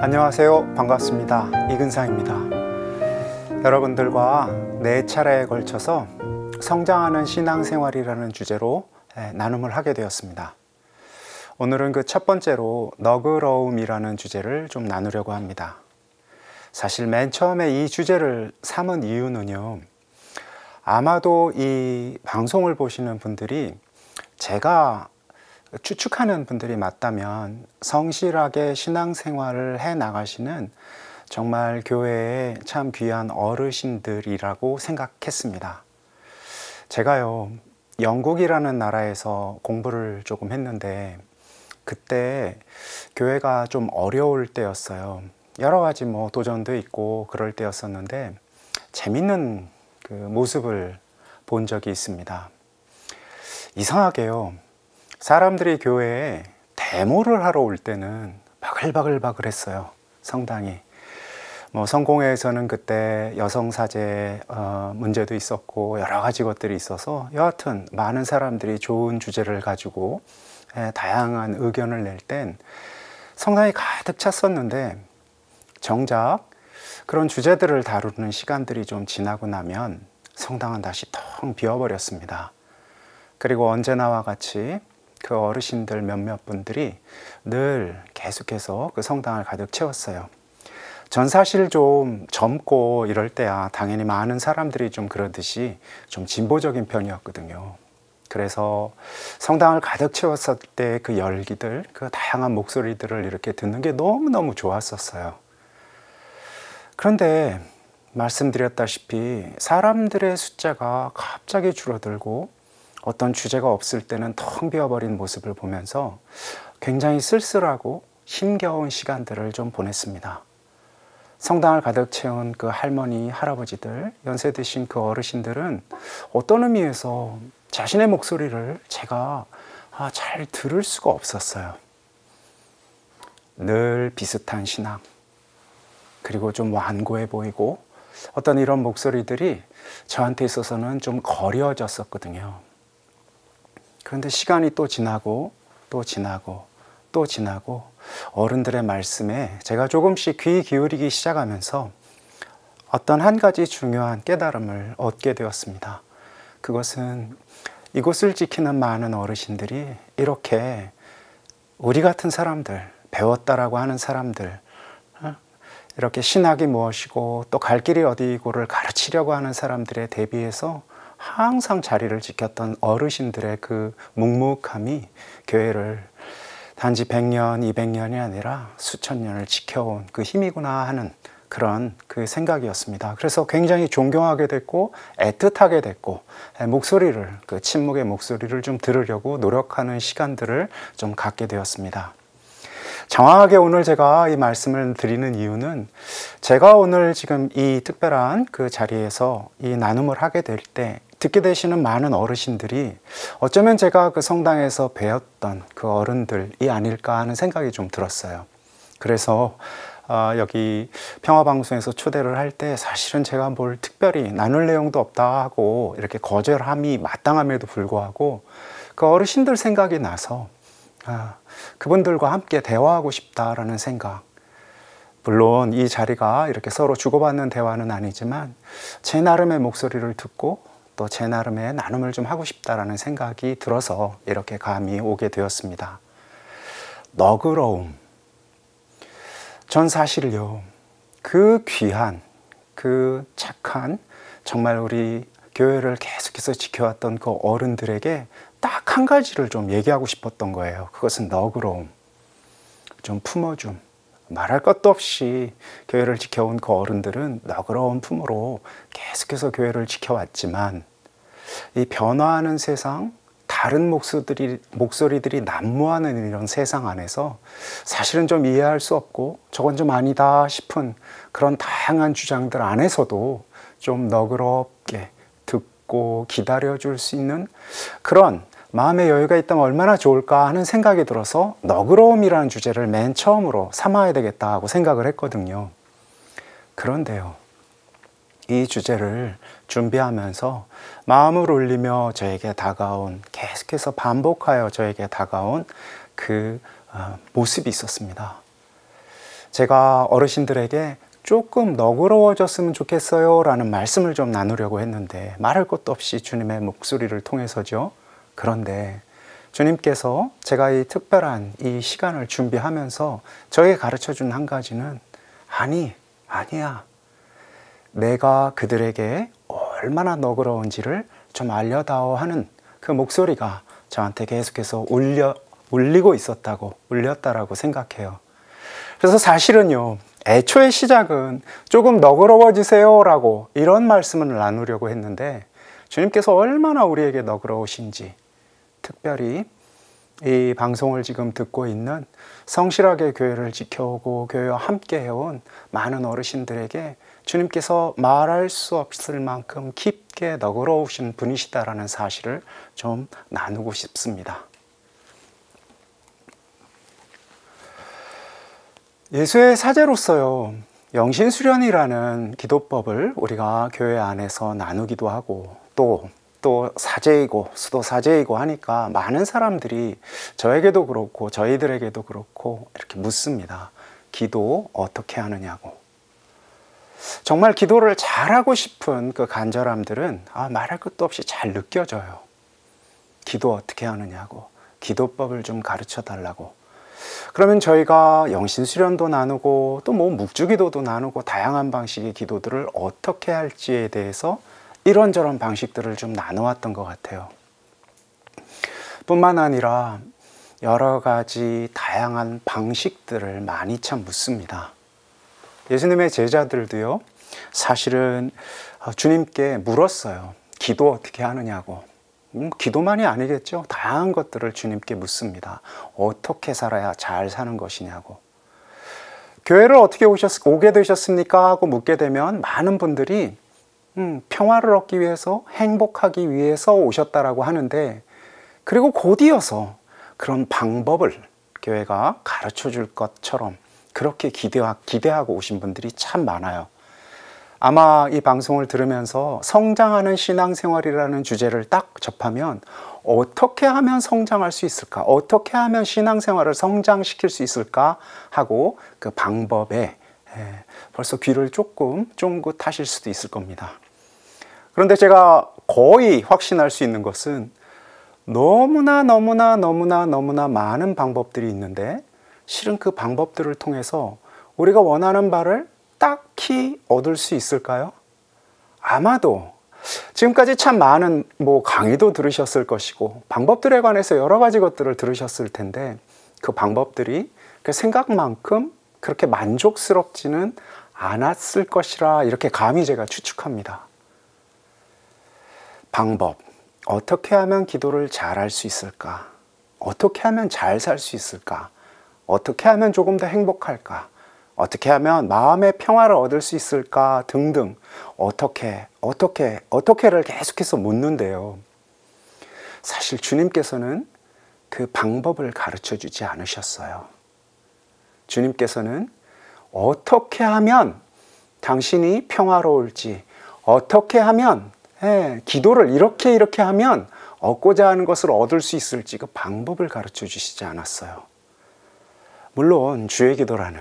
안녕하세요. 반갑습니다. 이근상입니다. 여러분들과 4차례에 걸쳐서 성장하는 신앙생활이라는 주제로 나눔을 하게 되었습니다. 오늘은 그 첫 번째로 너그러움이라는 주제를 좀 나누려고 합니다. 사실 맨 처음에 이 주제를 삼은 이유는요, 아마도 이 방송을 보시는 분들이 제가 추측하는 분들이 맞다면 성실하게 신앙생활을 해 나가시는 정말 교회에 참 귀한 어르신들이라고 생각했습니다. 제가요, 영국이라는 나라에서 공부를 조금 했는데 그때 교회가 좀 어려울 때였어요. 여러 가지 도전도 있고 그럴 때였었는데 재밌는 그 모습을 본 적이 있습니다. 이상하게요, 사람들이 교회에 데모를 하러 올 때는 바글바글 했어요. 성당이. 성공회에서는 그때 여성사제 문제도 있었고 여러 가지 것들이 있어서 여하튼 많은 사람들이 좋은 주제를 가지고 다양한 의견을 낼 땐 성당이 가득 찼었는데, 정작 그런 주제들을 다루는 시간들이 좀 지나고 나면 성당은 다시 텅 비어버렸습니다. 그리고 언제나와 같이 그 어르신들 몇몇 분들이 늘 계속해서 그 성당을 가득 채웠어요. 전 사실 좀 젊고 이럴 때야 당연히 많은 사람들이 좀 그러듯이 좀 진보적인 편이었거든요. 그래서 성당을 가득 채웠을 때 그 열기들, 그 다양한 목소리들을 이렇게 듣는 게 너무너무 좋았었어요. 그런데 말씀드렸다시피 사람들의 숫자가 갑자기 줄어들고 어떤 주제가 없을 때는 텅 비어버린 모습을 보면서 굉장히 쓸쓸하고 힘겨운 시간들을 좀 보냈습니다. 성당을 가득 채운 그 할머니, 할아버지들, 연세 드신 그 어르신들은 어떤 의미에서 자신의 목소리를 제가 잘 들을 수가 없었어요. 늘 비슷한 신앙, 그리고 좀 완고해 보이고 어떤 이런 목소리들이 저한테 있어서는 좀 거리어졌었거든요. 그런데 시간이 또 지나고 또 지나고 또 지나고 어른들의 말씀에 제가 조금씩 귀 기울이기 시작하면서 어떤 한 가지 중요한 깨달음을 얻게 되었습니다. 그것은 이곳을 지키는 많은 어르신들이 이렇게 우리 같은 사람들, 배웠다라고 하는 사람들, 이렇게 신학이 무엇이고 또 갈 길이 어디고를 가르치려고 하는 사람들에 대비해서 항상 자리를 지켰던 어르신들의 그 묵묵함이 교회를 단지 100년, 200년이 아니라 수천 년을 지켜온 그 힘이구나 하는 그런 그 생각이었습니다. 그래서 굉장히 존경하게 됐고 애틋하게 됐고 목소리를, 그 침묵의 목소리를 좀 들으려고 노력하는 시간들을 좀 갖게 되었습니다. 정확하게 오늘 제가 이 말씀을 드리는 이유는 제가 오늘 지금 이 특별한 그 자리에서 이 나눔을 하게 될 때 듣게 되시는 많은 어르신들이 어쩌면 제가 그 성당에서 배웠던 그 어른들이 아닐까 하는 생각이 좀 들었어요. 그래서 여기 평화방송에서 초대를 할 때 사실은 제가 뭘 특별히 나눌 내용도 없다 하고 이렇게 거절함이 마땅함에도 불구하고 그 어르신들 생각이 나서 그분들과 함께 대화하고 싶다라는 생각. 물론 이 자리가 이렇게 서로 주고받는 대화는 아니지만 제 나름의 목소리를 듣고 또 제 나름의 나눔을 좀 하고 싶다라는 생각이 들어서 이렇게 감히 오게 되었습니다. 너그러움. 전 사실요, 그 귀한, 그 착한, 정말 우리 교회를 계속해서 지켜왔던 그 어른들에게 딱 한 가지를 좀 얘기하고 싶었던 거예요. 그것은 너그러움, 좀 품어줌. 말할 것도 없이 교회를 지켜온 그 어른들은 너그러운 품으로 계속해서 교회를 지켜왔지만 이 변화하는 세상, 다른 목소리들이 난무하는 이런 세상 안에서 사실은 좀 이해할 수 없고 저건 좀 아니다 싶은 그런 다양한 주장들 안에서도 좀 너그럽게 듣고 기다려줄 수 있는 그런 마음의 여유가 있다면 얼마나 좋을까 하는 생각이 들어서 너그러움이라는 주제를 맨 처음으로 삼아야 되겠다 하고 생각을 했거든요. 그런데요, 이 주제를 준비하면서 마음을 울리며 저에게 다가온, 계속해서 반복하여 저에게 다가온 그 모습이 있었습니다. 제가 어르신들에게 조금 너그러워졌으면 좋겠어요 라는 말씀을 좀 나누려고 했는데 말할 것도 없이 주님의 목소리를 통해서죠. 그런데 주님께서 제가 이 특별한 이 시간을 준비하면서 저에게 가르쳐준 한 가지는 아니야. 내가 그들에게 얼마나 너그러운지를 좀 알려다오 하는 그 목소리가 저한테 계속해서 울리고 있었다고, 울렸다라고 생각해요. 그래서 사실은요, 애초의 시작은 조금 너그러워지세요 라고 이런 말씀을 나누려고 했는데 주님께서 얼마나 우리에게 너그러우신지, 특별히 이 방송을 지금 듣고 있는 성실하게 교회를 지켜오고 교회와 함께 해온 많은 어르신들에게 주님께서 말할 수 없을 만큼 깊게 너그러우신 분이시다라는 사실을 좀 나누고 싶습니다. 예수의 사제로서요, 영신수련이라는 기도법을 우리가 교회 안에서 나누기도 하고 또 사제이고 수도 사제이고 하니까 많은 사람들이 저에게도 그렇고 저희들에게도 그렇고 이렇게 묻습니다. 기도 어떻게 하느냐고. 정말 기도를 잘하고 싶은 그 간절함들은 말할 것도 없이 잘 느껴져요. 기도 어떻게 하느냐고, 기도법을 좀 가르쳐 달라고. 그러면 저희가 영신수련도 나누고 또 묵주기도도 나누고 다양한 방식의 기도들을 어떻게 할지에 대해서 이런저런 방식들을 좀 나누었던 것 같아요. 뿐만 아니라 여러 가지 다양한 방식들을 많이 참 묻습니다. 예수님의 제자들도요, 사실은 주님께 물었어요. 기도 어떻게 하느냐고. 기도만이 아니겠죠. 다양한 것들을 주님께 묻습니다. 어떻게 살아야 잘 사는 것이냐고. 교회를 어떻게 오게 되셨습니까? 하고 묻게 되면 많은 분들이 평화를 얻기 위해서, 행복하기 위해서 오셨다라고 하는데, 그리고 곧 이어서 그런 방법을 교회가 가르쳐 줄 것처럼 그렇게 기대하고 오신 분들이 참 많아요. 아마 이 방송을 들으면서 성장하는 신앙생활이라는 주제를 딱 접하면 어떻게 하면 성장할 수 있을까? 어떻게 하면 신앙생활을 성장시킬 수 있을까? 하고 그 방법에 벌써 귀를 조금 쫑긋하실 수도 있을 겁니다. 그런데 제가 거의 확신할 수 있는 것은 너무나 많은 방법들이 있는데 실은 그 방법들을 통해서 우리가 원하는 바를 딱히 얻을 수 있을까요? 아마도 지금까지 참 많은 강의도 들으셨을 것이고 방법들에 관해서 여러 가지 것들을 들으셨을 텐데 그 방법들이 그 생각만큼 그렇게 만족스럽지는 않았을 것이라 이렇게 감히 제가 추측합니다. 방법, 어떻게 하면 기도를 잘할 수 있을까? 어떻게 하면 잘 살 수 있을까? 어떻게 하면 조금 더 행복할까? 어떻게 하면 마음의 평화를 얻을 수 있을까? 등등 어떻게를 계속해서 묻는데요. 사실 주님께서는 그 방법을 가르쳐 주지 않으셨어요. 주님께서는 어떻게 하면 당신이 평화로울지, 어떻게 하면 기도를 이렇게 하면 얻고자 하는 것을 얻을 수 있을지 그 방법을 가르쳐 주시지 않았어요. 물론 주의 기도라는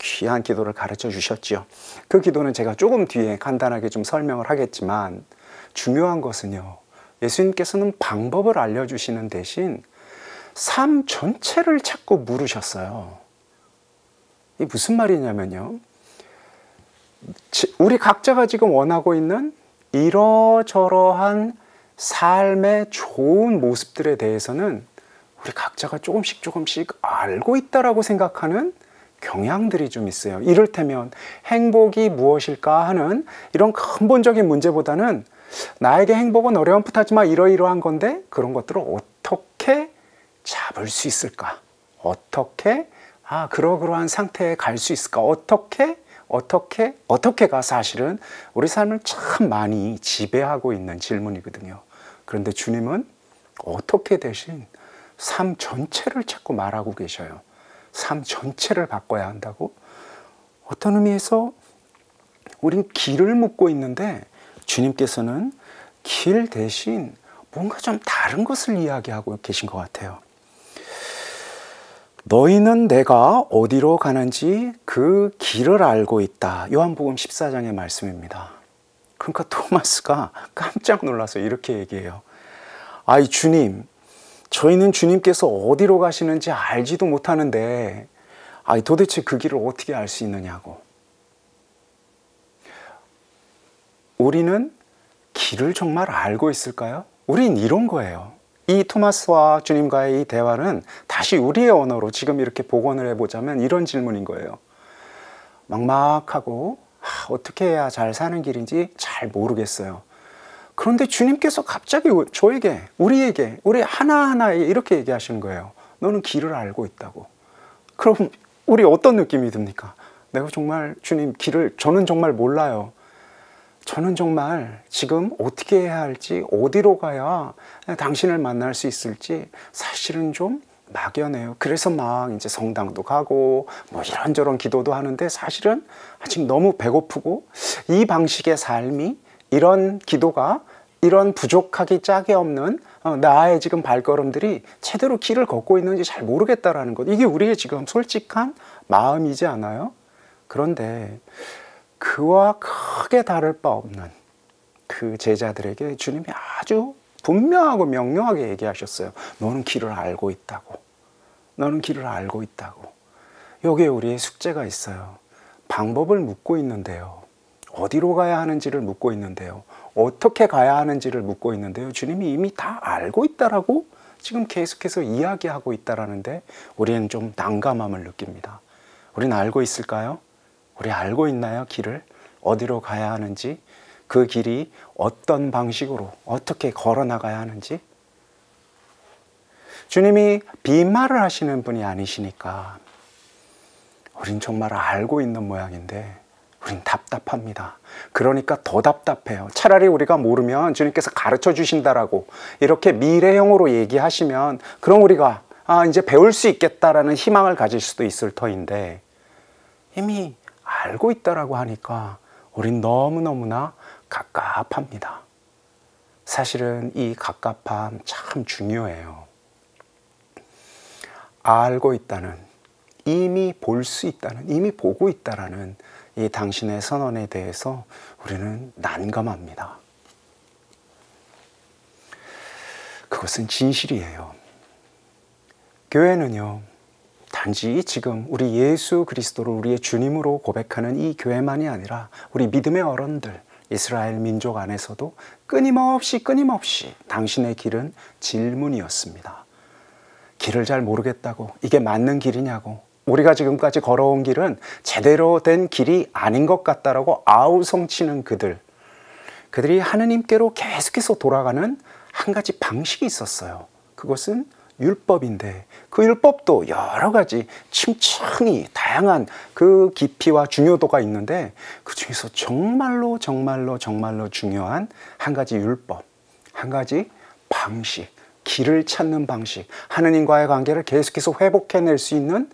귀한 기도를 가르쳐 주셨죠. 그 기도는 제가 조금 뒤에 간단하게 좀 설명을 하겠지만 중요한 것은요, 예수님께서는 방법을 알려주시는 대신 삶 전체를 자꾸 물으셨어요. 이게 무슨 말이냐면요, 우리 각자가 지금 원하고 있는 이러저러한 삶의 좋은 모습들에 대해서는 우리 각자가 조금씩 알고 있다라고 생각하는 경향들이 좀 있어요. 이를테면 행복이 무엇일까 하는 이런 근본적인 문제보다는 나에게 행복은 어려움풋하지만 이러이러한 건데 그런 것들을 어떻게 잡을 수 있을까? 어떻게 그러한 상태에 갈 수 있을까? 어떻게가 사실은 우리 삶을 참 많이 지배하고 있는 질문이거든요. 그런데 주님은 어떻게 대신 삶 전체를 자꾸 말하고 계셔요. 삶 전체를 바꿔야 한다고? 어떤 의미에서 우린 길을 묻고 있는데 주님께서는 길 대신 뭔가 좀 다른 것을 이야기하고 계신 것 같아요. 너희는 내가 어디로 가는지 그 길을 알고 있다. 요한복음 14장의 말씀입니다. 그러니까 토마스가 깜짝 놀라서 이렇게 얘기해요. 아이 주님, 저희는 주님께서 어디로 가시는지 알지도 못하는데 도대체 그 길을 어떻게 알 수 있느냐고. 우리는 길을 정말 알고 있을까요? 우린 이런 거예요. 이 토마스와 주님과의 이 대화는 다시 우리의 언어로 지금 이렇게 복원을 해보자면 이런 질문인 거예요. 막막하고 어떻게 해야 잘 사는 길인지 잘 모르겠어요. 그런데 주님께서 갑자기 저에게, 우리에게, 우리 하나하나에 이렇게 얘기하시는 거예요. 너는 길을 알고 있다고. 그럼 우리 어떤 느낌이 듭니까? 내가 정말 주님 저는 정말 몰라요. 저는 정말 지금 어떻게 해야 할지, 어디로 가야 당신을 만날 수 있을지 사실은 좀 막연해요. 그래서 막 이제 성당도 가고 뭐 이런저런 기도도 하는데 사실은 아직 너무 배고프고 이 방식의 삶이, 이런 기도가, 이런 부족하기 짝이 없는 나의 지금 발걸음들이 제대로 길을 걷고 있는지 잘 모르겠다라는 것. 이게 우리의 지금 솔직한 마음이지 않아요? 그런데 그와 크게 다를 바 없는 그 제자들에게 주님이 아주 분명하고 명료하게 얘기하셨어요. 너는 길을 알고 있다고. 너는 길을 알고 있다고. 여기에 우리의 숙제가 있어요. 방법을 묻고 있는데요. 어디로 가야 하는지를 묻고 있는데요. 어떻게 가야 하는지를 묻고 있는데요. 주님이 이미 다 알고 있다라고 지금 계속해서 이야기하고 있다라는데 우리는 좀 난감함을 느낍니다. 우리는 알고 있을까요? 우리 알고 있나요? 길을? 어디로 가야 하는지? 그 길이 어떤 방식으로 어떻게 걸어 나가야 하는지? 주님이 빈말을 하시는 분이 아니시니까 우린 정말 알고 있는 모양인데 우린 답답합니다. 그러니까 더 답답해요. 차라리 우리가 모르면 주님께서 가르쳐 주신다라고 이렇게 미래형으로 얘기하시면 그럼 우리가 이제 배울 수 있겠다라는 희망을 가질 수도 있을 터인데 이미 알고 있다라고 하니까 우린 너무너무나 갑갑합니다. 사실은 이 갑갑함 참 중요해요. 알고 있다는, 이미 볼 수 있다는, 이미 보고 있다라는 이 당신의 선언에 대해서 우리는 난감합니다. 그것은 진실이에요. 교회는요, 단지 지금 우리 예수 그리스도를 우리의 주님으로 고백하는 이 교회만이 아니라 우리 믿음의 어른들, 이스라엘 민족 안에서도 끊임없이 당신의 길은 질문이었습니다. 길을 잘 모르겠다고, 이게 맞는 길이냐고, 우리가 지금까지 걸어온 길은 제대로 된 길이 아닌 것 같다라고 아우성치는 그들이 하느님께로 계속해서 돌아가는 한 가지 방식이 있었어요. 그것은 율법인데 그 율법도 여러 가지 층층이 다양한 그 깊이와 중요도가 있는데 그 중에서 정말로 중요한 한 가지 율법, 한 가지 방식, 길을 찾는 방식, 하느님과의 관계를 계속해서 회복해낼 수 있는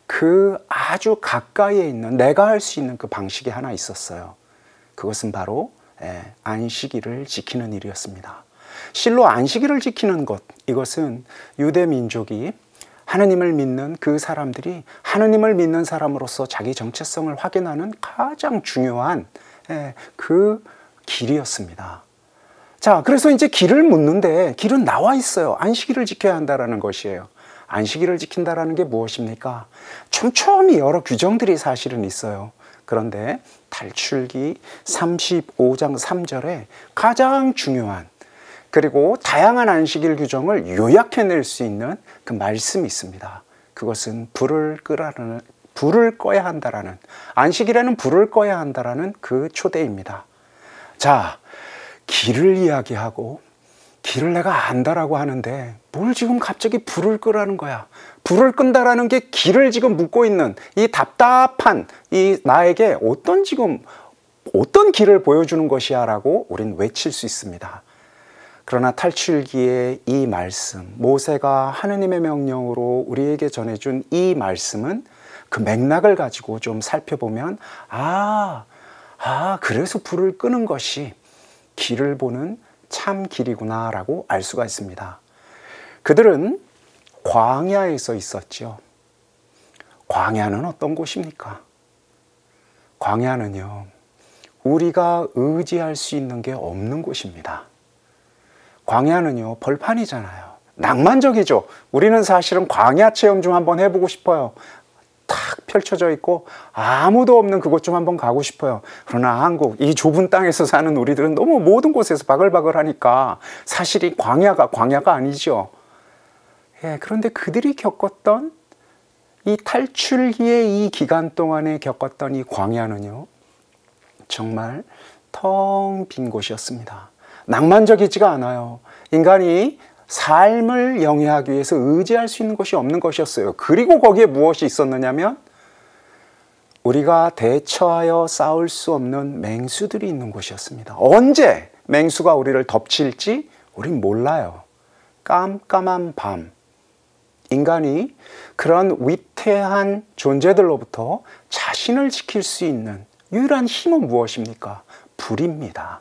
그 아주 가까이에 있는 내가 할 수 있는 그 방식이 하나 있었어요. 그것은 바로 안식일을 지키는 일이었습니다. 실로 안식일을 지키는 것, 이것은 유대 민족이 하느님을 믿는 그 사람들이 하느님을 믿는 사람으로서 자기 정체성을 확인하는 가장 중요한 그 길이었습니다. 자, 그래서 이제 길을 묻는데 길은 나와 있어요. 안식일을 지켜야 한다는 것이에요. 안식일을 지킨다는 게 무엇입니까? 촘촘히 여러 규정들이 사실은 있어요. 그런데 탈출기 35장 3절에 가장 중요한 그리고 다양한 안식일 규정을 요약해낼 수 있는 그 말씀이 있습니다. 그것은 불을 꺼야 한다라는, 안식일에는 불을 꺼야 한다라는 그 초대입니다. 자, 길을 이야기하고 길을 내가 안다라고 하는데 뭘 지금 갑자기 불을 끄라는 거야. 불을 끈다라는 게 길을 지금 묻고 있는 이 답답한 이 나에게 어떤 길을 보여주는 것이야 라고 우린 외칠 수 있습니다. 그러나 탈출기의 이 말씀, 모세가 하느님의 명령으로 우리에게 전해준 이 말씀은 그 맥락을 가지고 좀 살펴보면 그래서 불을 끄는 것이 길을 보는 참 길이구나 라고 알 수가 있습니다. 그들은 광야에서 있었죠. 광야는 어떤 곳입니까? 광야는요, 우리가 의지할 수 있는 게 없는 곳입니다. 광야는요, 벌판이잖아요. 낭만적이죠. 우리는 사실은 광야 체험 좀 한번 해보고 싶어요. 탁 펼쳐져 있고 아무도 없는 그곳 좀 한번 가고 싶어요. 그러나 한국, 이 좁은 땅에서 사는 우리들은 너무 모든 곳에서 바글바글 하니까 사실 이 광야가 아니죠. 예, 그런데 그들이 겪었던 이 탈출기의 이 기간 동안에 겪었던 이 광야는요, 정말 텅 빈 곳이었습니다. 낭만적이지가 않아요. 인간이 삶을 영위하기 위해서 의지할 수 있는 것이 없는 것이었어요. 그리고 거기에 무엇이 있었느냐면 우리가 대처하여 싸울 수 없는 맹수들이 있는 곳이었습니다. 언제 맹수가 우리를 덮칠지 우린 몰라요. 깜깜한 밤, 인간이 그런 위태한 존재들로부터 자신을 지킬 수 있는 유일한 힘은 무엇입니까? 불입니다.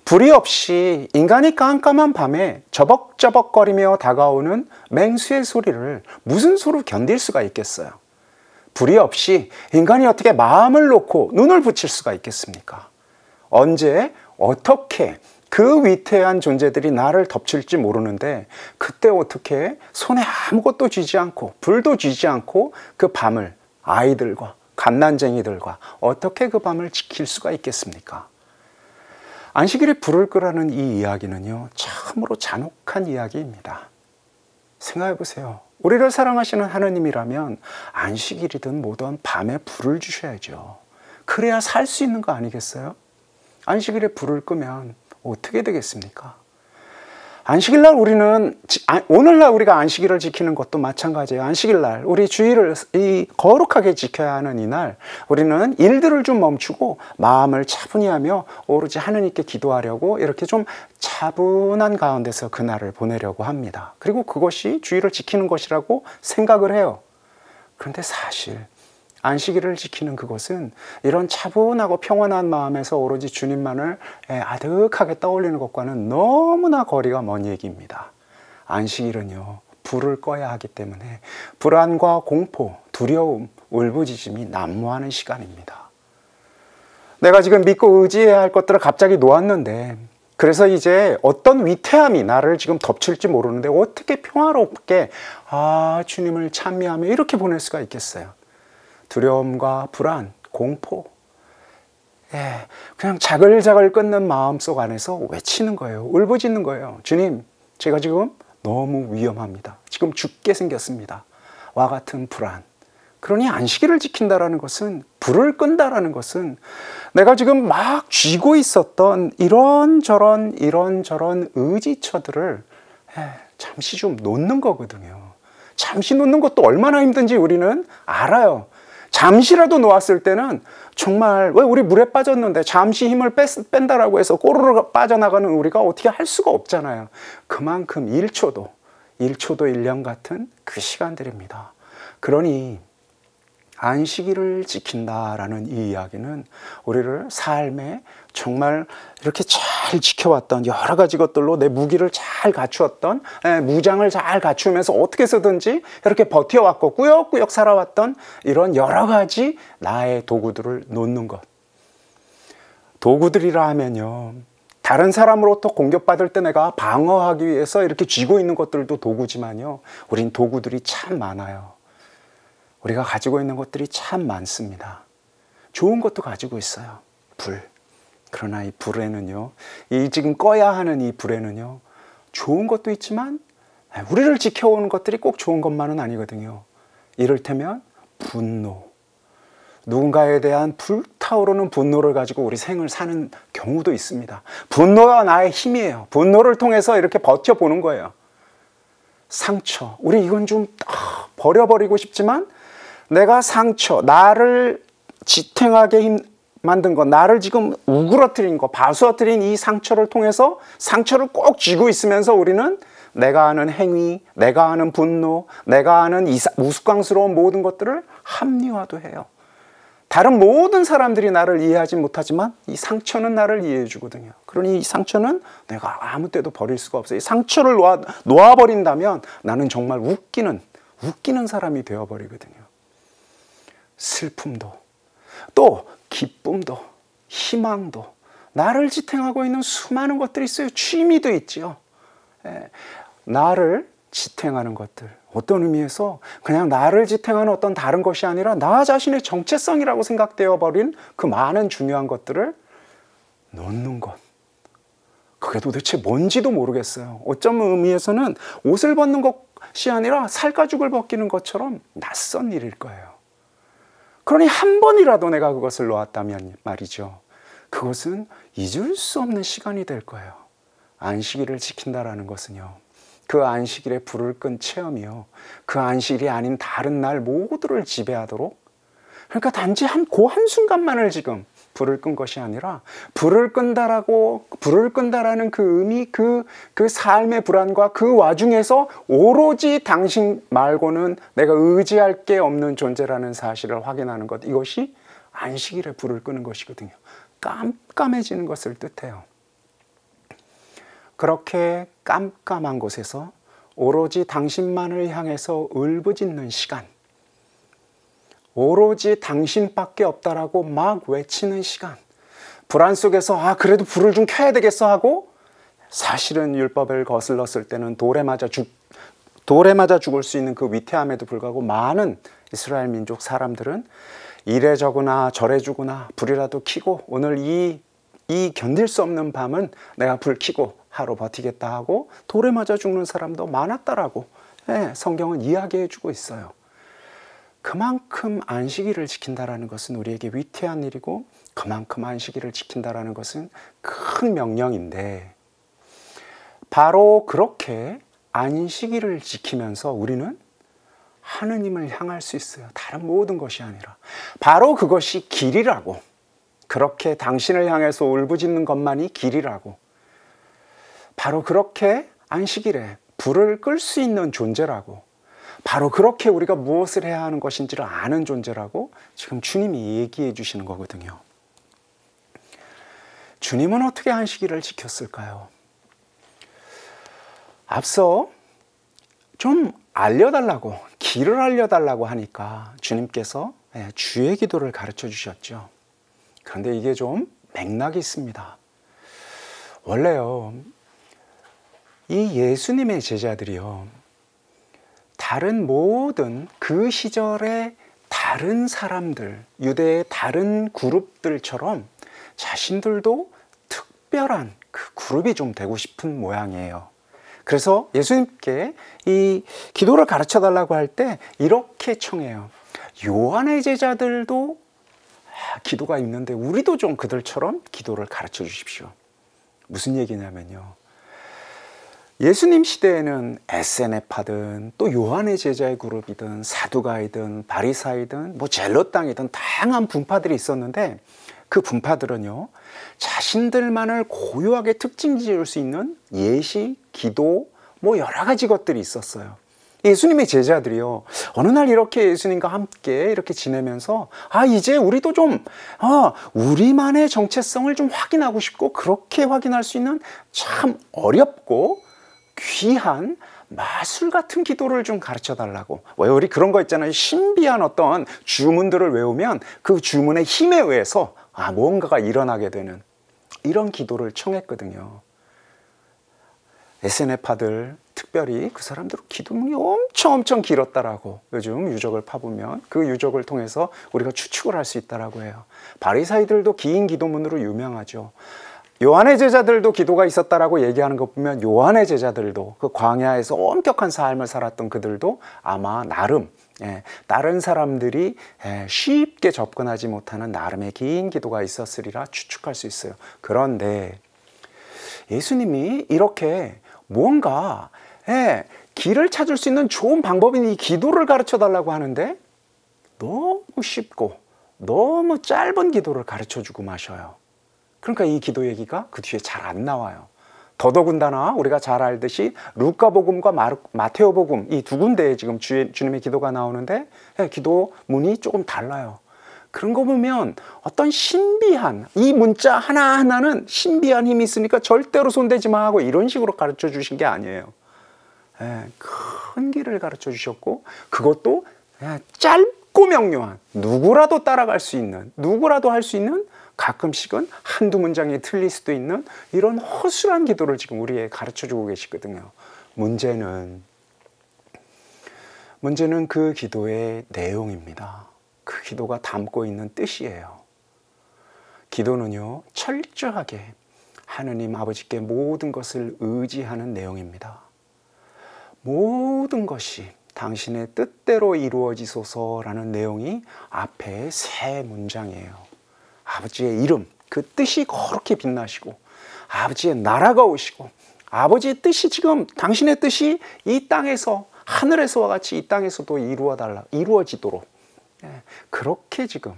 불이 없이 인간이 깜깜한 밤에 저벅저벅거리며 다가오는 맹수의 소리를 무슨 수로 견딜 수가 있겠어요? 불이 없이 인간이 어떻게 마음을 놓고 눈을 붙일 수가 있겠습니까? 언제 어떻게 그 위태한 존재들이 나를 덮칠지 모르는데 그때 어떻게 손에 아무것도 쥐지 않고 불도 쥐지 않고 그 밤을 아이들과 갓난쟁이들과 어떻게 그 밤을 지킬 수가 있겠습니까? 안식일에 불을 끄라는 이 이야기는요, 참으로 잔혹한 이야기입니다. 생각해 보세요. 우리를 사랑하시는 하느님이라면 안식일이든 뭐든 밤에 불을 주셔야죠. 그래야 살 수 있는 거 아니겠어요? 안식일에 불을 끄면 어떻게 되겠습니까? 안식일날 오늘날 우리가 안식일을 지키는 것도 마찬가지예요. 안식일날 우리 주일을 거룩하게 지켜야 하는 이날 우리는 일들을 좀 멈추고 마음을 차분히 하며 오로지 하느님께 기도하려고 이렇게 좀 차분한 가운데서 그날을 보내려고 합니다. 그리고 그것이 주일을 지키는 것이라고 생각을 해요. 그런데 사실 안식일을 지키는 그것은 이런 차분하고 평온한 마음에서 오로지 주님만을 아득하게 떠올리는 것과는 너무나 거리가 먼 얘기입니다. 안식일은요, 불을 꺼야 하기 때문에 불안과 공포, 두려움, 울부짖음이 난무하는 시간입니다. 내가 지금 믿고 의지해야 할 것들을 갑자기 놓았는데 그래서 이제 어떤 위태함이 나를 지금 덮칠지 모르는데 어떻게 평화롭게 주님을 찬미하며 이렇게 보낼 수가 있겠어요? 두려움과 불안, 공포, 그냥 자글자글 끓는 마음속 안에서 외치는 거예요. 울부짖는 거예요. 주님, 제가 지금 너무 위험합니다. 지금 죽게 생겼습니다. 와 같은 불안. 그러니 안식일을 지킨다라는 것은, 불을 끈다라는 것은 내가 지금 막 쥐고 있었던 이런저런 의지처들을 잠시 좀 놓는 거거든요. 잠시 놓는 것도 얼마나 힘든지 우리는 알아요. 잠시라도 놓았을 때는 정말 왜 우리 물에 빠졌는데 잠시 힘을 뺀다라고 해서 꼬르르 빠져나가는 우리가 어떻게 할 수가 없잖아요. 그만큼 1초도 1년 같은 그 시간들입니다. 그러니 안식일을 지킨다라는 이 이야기는 우리를 삶에 정말 이렇게 잘 지켜왔던 여러 가지 것들로 내 무기를 잘 갖추었던, 무장을 잘 갖추면서 어떻게 해서든지 이렇게 버텨왔고 꾸역꾸역 살아왔던 이런 여러 가지 나의 도구들을 놓는 것. 도구들이라 하면요, 다른 사람으로부터 공격받을 때 내가 방어하기 위해서 이렇게 쥐고 있는 것들도 도구지만요, 우린 도구들이 참 많아요. 우리가 가지고 있는 것들이 참 많습니다. 좋은 것도 가지고 있어요. 불. 그러나 이 불에는요, 이 지금 꺼야 하는 이 불에는요, 좋은 것도 있지만 우리를 지켜오는 것들이 꼭 좋은 것만은 아니거든요. 이를테면 분노. 누군가에 대한 불타오르는 분노를 가지고 우리 생을 사는 경우도 있습니다. 분노가 나의 힘이에요. 분노를 통해서 이렇게 버텨보는 거예요. 상처. 우리 이건 좀 버려버리고 싶지만 내가 상처, 나를 지탱하게 만든 것, 나를 지금 우그러뜨린 것, 바수어뜨린 이 상처를 통해서 상처를 꼭 쥐고 있으면서 우리는 내가 하는 행위, 내가 하는 분노, 내가 하는 우스꽝스러운 모든 것들을 합리화도 해요. 다른 모든 사람들이 나를 이해하지 못하지만 이 상처는 나를 이해해 주거든요. 그러니 이 상처는 내가 아무 때도 버릴 수가 없어요. 이 상처를 놓아버린다면 나는 정말 웃기는 사람이 되어버리거든요. 슬픔도, 또 기쁨도, 희망도, 나를 지탱하고 있는 수많은 것들이 있어요. 취미도 있지요. 나를 지탱하는 것들, 어떤 의미에서 그냥 나를 지탱하는 어떤 다른 것이 아니라 나 자신의 정체성이라고 생각되어 버린 그 많은 중요한 것들을 놓는 것, 그게 도대체 뭔지도 모르겠어요. 어떤 의미에서는 옷을 벗는 것이 아니라 살가죽을 벗기는 것처럼 낯선 일일 거예요. 그러니 한 번이라도 내가 그것을 놓았다면 말이죠, 그것은 잊을 수 없는 시간이 될 거예요. 안식일을 지킨다라는 것은요, 그 안식일에 불을 끈 체험이요, 그 안식일이 아닌 다른 날 모두를 지배하도록, 그러니까 단지 그 한순간만을 지금 불을 끈 것이 아니라 불을 끈다라는 그 의미, 그 삶의 불안과 그 와중에서 오로지 당신 말고는 내가 의지할 게 없는 존재라는 사실을 확인하는 것, 이것이 안식일에 불을 끄는 것이거든요. 깜깜해지는 것을 뜻해요. 그렇게 깜깜한 곳에서 오로지 당신만을 향해서 울부짖는 시간, 오로지 당신밖에 없다라고 막 외치는 시간, 불안 속에서 그래도 불을 좀 켜야 되겠어 하고 사실은 율법을 거슬렀을 때는 돌에 맞아 죽을 수 있는 그 위태함에도 불구하고 많은 이스라엘 민족 사람들은 이래 저거나 저래 주거나 불이라도 켜고 오늘 이 견딜 수 없는 밤은 내가 불 켜고 하루 버티겠다 하고 돌에 맞아 죽는 사람도 많았다라고 성경은 이야기해 주고 있어요. 그만큼 안식일을 지킨다라는 것은 우리에게 위태한 일이고, 그만큼 안식일을 지킨다라는 것은 큰 명령인데, 바로 그렇게 안식일을 지키면서 우리는 하느님을 향할 수 있어요. 다른 모든 것이 아니라 바로 그것이 길이라고, 그렇게 당신을 향해서 울부짖는 것만이 길이라고, 바로 그렇게 안식일에 불을 끌 수 있는 존재라고, 바로 그렇게 우리가 무엇을 해야 하는 것인지를 아는 존재라고 지금 주님이 얘기해 주시는 거거든요. 주님은 어떻게 안식일을 지켰을까요? 앞서 좀 알려달라고, 길을 알려달라고 하니까 주님께서 주의 기도를 가르쳐 주셨죠. 그런데 이게 좀 맥락이 있습니다. 원래요, 이 예수님의 제자들이요, 다른 모든 그 시절의 다른 사람들, 유대의 다른 그룹들처럼 자신들도 특별한 그 그룹이 좀 되고 싶은 모양이에요. 그래서 예수님께 이 기도를 가르쳐 달라고 할 때 이렇게 청해요. 요한의 제자들도 기도가 있는데 우리도 좀 그들처럼 기도를 가르쳐 주십시오. 무슨 얘기냐면요, 예수님 시대에는 SNF파든 또 요한의 제자의 그룹이든 사두가이든 바리사이든 뭐 젤롯당이든 다양한 분파들이 있었는데, 그 분파들은요, 자신들만을 고유하게 특징 지을 수 있는 예시, 기도, 뭐 여러 가지 것들이 있었어요. 예수님의 제자들이요, 어느 날 이렇게 예수님과 함께 이렇게 지내면서 이제 우리도 좀 우리만의 정체성을 좀 확인하고 싶고, 그렇게 확인할 수 있는 참 어렵고 귀한 마술 같은 기도를 좀 가르쳐 달라고. 왜 우리 그런 거 있잖아요, 신비한 어떤 주문들을 외우면 그 주문의 힘에 의해서 뭔가가 일어나게 되는 이런 기도를 청했거든요. SNF파들 특별히 그 사람들 기도문이 엄청 길었다라고 요즘 유적을 파보면 그 유적을 통해서 우리가 추측을 할 수 있다라고 해요. 바리사이들도 긴 기도문으로 유명하죠. 요한의 제자들도 기도가 있었다라고 얘기하는 것 보면 요한의 제자들도 그 광야에서 엄격한 삶을 살았던 그들도 아마 나름 다른 사람들이 쉽게 접근하지 못하는 나름의 긴 기도가 있었으리라 추측할 수 있어요. 그런데 예수님이 이렇게 무언가 길을 찾을 수 있는 좋은 방법인 이 기도를 가르쳐 달라고 하는데 너무 쉽고 너무 짧은 기도를 가르쳐 주고 마셔요. 그러니까 이 기도 얘기가 그 뒤에 잘 안 나와요. 더더군다나 우리가 잘 알듯이 루카복음과 마테오복음 이 두 군데에 지금 주님의 기도가 나오는데 기도문이 조금 달라요. 그런 거 보면 어떤 신비한, 이 문자 하나하나는 신비한 힘이 있으니까 절대로 손대지 마 하고 이런 식으로 가르쳐 주신 게 아니에요. 큰 길을 가르쳐 주셨고, 그것도 짧고 명료한, 누구라도 따라갈 수 있는, 누구라도 할 수 있는, 가끔씩은 한두 문장이 틀릴 수도 있는 이런 허술한 기도를 지금 우리에게 가르쳐 주고 계시거든요. 문제는 그 기도의 내용입니다. 그 기도가 담고 있는 뜻이에요. 기도는요, 철저하게 하느님 아버지께 모든 것을 의지하는 내용입니다. 모든 것이 당신의 뜻대로 이루어지소서라는 내용이 앞에 세 문장이에요. 아버지의 이름, 그 뜻이 거룩히 빛나시고, 아버지의 나라가 오시고, 아버지의 뜻이 지금, 당신의 뜻이 이 땅에서, 하늘에서와 같이 이 땅에서도 이루어지도록, 그렇게 지금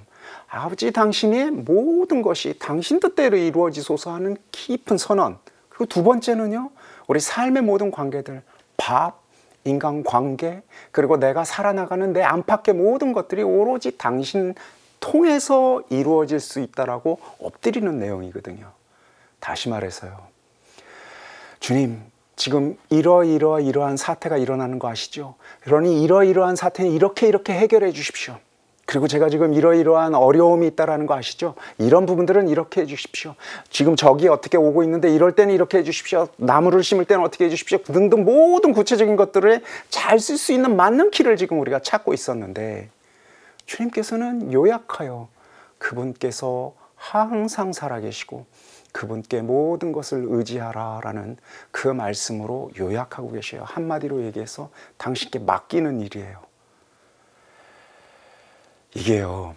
아버지 당신의 모든 것이 당신 뜻대로 이루어지소서 하는 깊은 선언. 그리고 두 번째는요, 우리 삶의 모든 관계들, 밥, 인간관계, 그리고 내가 살아나가는 내 안팎의 모든 것들이 오로지 당신 통해서 이루어질 수 있다라고 엎드리는 내용이거든요. 다시 말해서요, 주님, 지금 이러한 사태가 일어나는 거 아시죠? 그러니 이러한 사태는 이렇게 해결해 주십시오. 그리고 제가 지금 이러한 어려움이 있다는 거 아시죠? 이런 부분들은 이렇게 해 주십시오. 지금 적이 어떻게 오고 있는데 이럴 때는 이렇게 해 주십시오. 나무를 심을 때는 어떻게 해 주십시오. 등등 모든 구체적인 것들을 잘 쓸 수 있는 맞는 키를 지금 우리가 찾고 있었는데, 주님께서는 요약하여 그분께서 항상 살아계시고 그분께 모든 것을 의지하라라는 그 말씀으로 요약하고 계셔요. 한마디로 얘기해서 당신께 맡기는 일이에요. 이게요,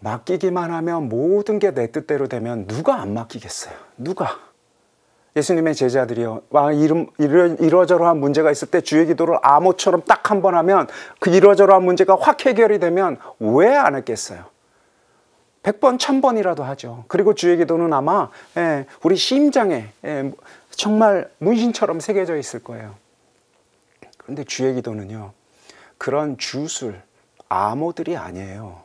맡기기만 하면 모든 게 내 뜻대로 되면 누가 안 맡기겠어요? 누가? 예수님의 제자들이요, 이러저러한 문제가 있을 때 주의 기도를 암호처럼 딱 한 번 하면 그 이러저러한 문제가 확 해결이 되면 왜 안 했겠어요? 100번, 1000번이라도 하죠. 그리고 주의 기도는 아마 우리 심장에 정말 문신처럼 새겨져 있을 거예요. 그런데 주의 기도는요, 그런 주술, 암호들이 아니에요.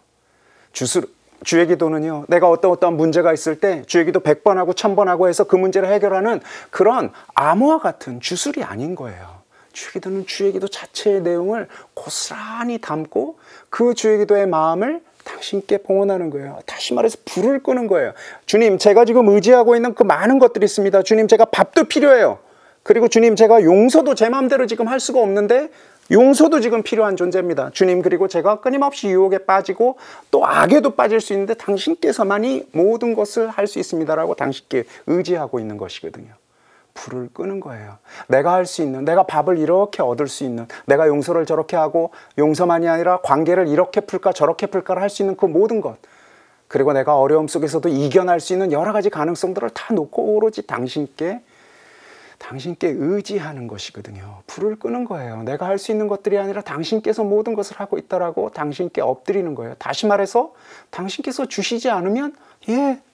주의 기도는요, 내가 어떤 문제가 있을 때 주의 기도 100번 하고 1000번 하고 해서 그 문제를 해결하는 그런 암호와 같은 주술이 아닌 거예요. 주의 기도는 주의 기도 자체의 내용을 고스란히 담고 그 주의 기도의 마음을 당신께 봉헌하는 거예요. 다시 말해서 불을 끄는 거예요. 주님, 제가 지금 의지하고 있는 그 많은 것들이 있습니다. 주님, 제가 밥도 필요해요. 그리고 주님, 제가 용서도 제 마음대로 지금 할 수가 없는데 용서도 지금 필요한 존재입니다. 주님, 그리고 제가 끊임없이 유혹에 빠지고 또 악에도 빠질 수 있는데 당신께서만이 모든 것을 할 수 있습니다라고 당신께 의지하고 있는 것이거든요. 불을 끄는 거예요. 내가 할 수 있는, 내가 밥을 이렇게 얻을 수 있는, 내가 용서를 저렇게 하고 용서만이 아니라 관계를 이렇게 풀까 저렇게 풀까를 할 수 있는 그 모든 것, 그리고 내가 어려움 속에서도 이겨낼 수 있는 여러 가지 가능성들을 다 놓고 오로지 당신께 의지하는 것이거든요. 불을 끄는 거예요. 내가 할 수 있는 것들이 아니라 당신께서 모든 것을 하고 있다라고 당신께 엎드리는 거예요. 다시 말해서 당신께서 주시지 않으면